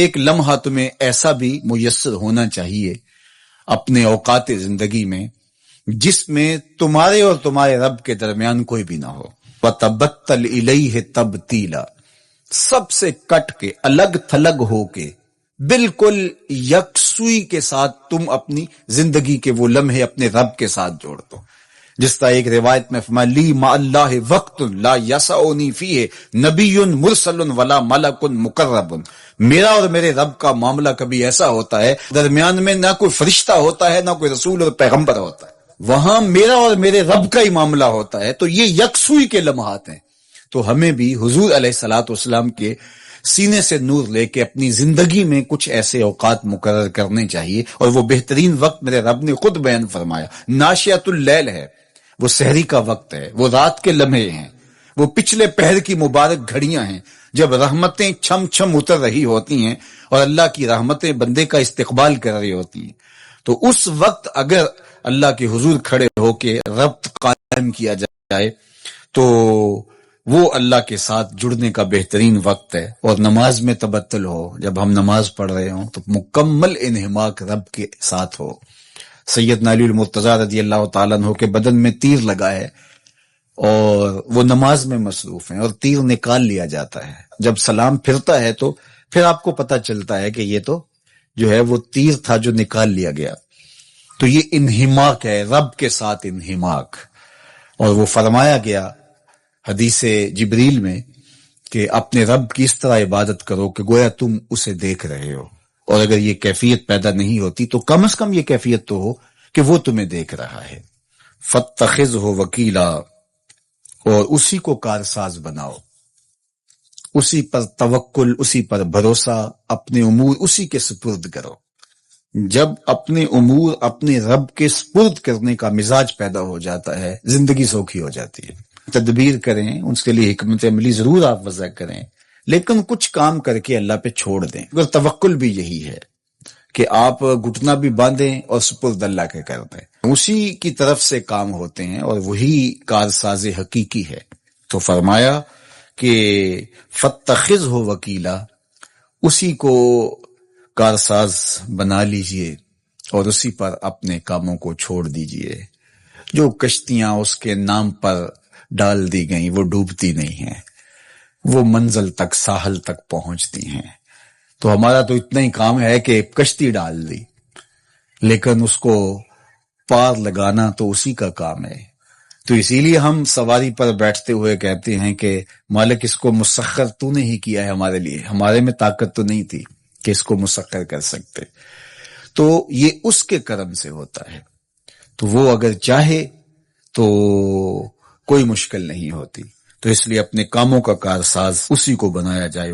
ایک لمحہ تمہیں ایسا بھی میسر ہونا چاہیے اپنے اوقات زندگی میں جس میں تمہارے اور تمہارے رب کے درمیان کوئی بھی نہ ہو. وَتَبَتَّلْ إِلَيْهِ تَبْتِيلًا، سب سے کٹ کے، الگ تھلگ ہو کے، بالکل یکسوئی کے ساتھ تم اپنی زندگی کے وہ لمحے اپنے رب کے ساتھ جوڑ دو. جس طرح ایک روایت میں فرمایا لی مع اللہ وقت لا یسعنی فیہ نبی مرسل ولا ملک مقرب، میرا اور میرے رب کا معاملہ کبھی ایسا ہوتا ہے درمیان میں نہ کوئی فرشتہ ہوتا ہے نہ کوئی رسول اور پیغمبر ہوتا ہے، وہاں میرا اور میرے رب کا ہی معاملہ ہوتا ہے. تو یہ یکسوئی کے لمحات ہیں. تو ہمیں بھی حضور علیہ الصلوۃ والسلام کے سینے سے نور لے کے اپنی زندگی میں کچھ ایسے اوقات مقرر کرنے چاہیے، اور وہ بہترین وقت میرے رب نے خود بیان فرمایا ناشیۃ اللیل ہے، وہ سحری کا وقت ہے، وہ رات کے لمحے ہیں، وہ پچھلے پہر کی مبارک گھڑیاں ہیں جب رحمتیں چھم چھم اتر رہی ہوتی ہیں اور اللہ کی رحمتیں بندے کا استقبال کر رہی ہوتی ہیں. تو اس وقت اگر اللہ کے حضور کھڑے ہو کے ربط قائم کیا جائے تو وہ اللہ کے ساتھ جڑنے کا بہترین وقت ہے. اور نماز میں تبتل ہو، جب ہم نماز پڑھ رہے ہوں تو مکمل انہماک رب کے ساتھ ہو. سیدنا علی المرتضیٰ رضی اللہ تعالیٰ عنہ کے بدن میں تیر لگا ہے اور وہ نماز میں مصروف ہیں اور تیر نکال لیا جاتا ہے. جب سلام پھرتا ہے تو پھر آپ کو پتہ چلتا ہے کہ یہ تو جو ہے وہ تیر تھا جو نکال لیا گیا. تو یہ انہماک ہے، رب کے ساتھ انہماک. اور وہ فرمایا گیا حدیث جبریل میں کہ اپنے رب کی اس طرح عبادت کرو کہ گویا تم اسے دیکھ رہے ہو، اور اگر یہ کیفیت پیدا نہیں ہوتی تو کم از کم یہ کیفیت تو ہو کہ وہ تمہیں دیکھ رہا ہے. فَاتَّخِذْهُ وَكِيلًا، اور اسی کو کارساز بناؤ، اسی پر توکل، اسی پر بھروسہ، اپنے امور اسی کے سپرد کرو. جب اپنے امور اپنے رب کے سپرد کرنے کا مزاج پیدا ہو جاتا ہے زندگی سوکھی ہو جاتی ہے. تدبیر کریں، اس کے لیے حکمت عملی ضرور آپ وضع کریں، لیکن کچھ کام کر کے اللہ پہ چھوڑ دیں. اگر توکل بھی یہی ہے کہ آپ گھٹنا بھی باندھیں اور سپرد اللہ کے کر دیں، اسی کی طرف سے کام ہوتے ہیں اور وہی کارساز حقیقی ہے. تو فرمایا کہ فَاتَّخِذْهُ وَكِيلًا، اسی کو کارساز بنا لیجئے اور اسی پر اپنے کاموں کو چھوڑ دیجئے. جو کشتیاں اس کے نام پر ڈال دی گئیں وہ ڈوبتی نہیں ہیں، وہ منزل تک، ساحل تک پہنچتی ہیں. تو ہمارا تو اتنا ہی کام ہے کہ کشتی ڈال دی، لیکن اس کو پار لگانا تو اسی کا کام ہے. تو اسی لیے ہم سواری پر بیٹھتے ہوئے کہتے ہیں کہ مالک اس کو مسخر تو نے ہی کیا ہے ہمارے لیے، ہمارے میں طاقت تو نہیں تھی کہ اس کو مسخر کر سکتے. تو یہ اس کے کرم سے ہوتا ہے. تو وہ اگر چاہے تو کوئی مشکل نہیں ہوتی. تو اس لیے اپنے کاموں کا کارساز اسی کو بنایا جائے.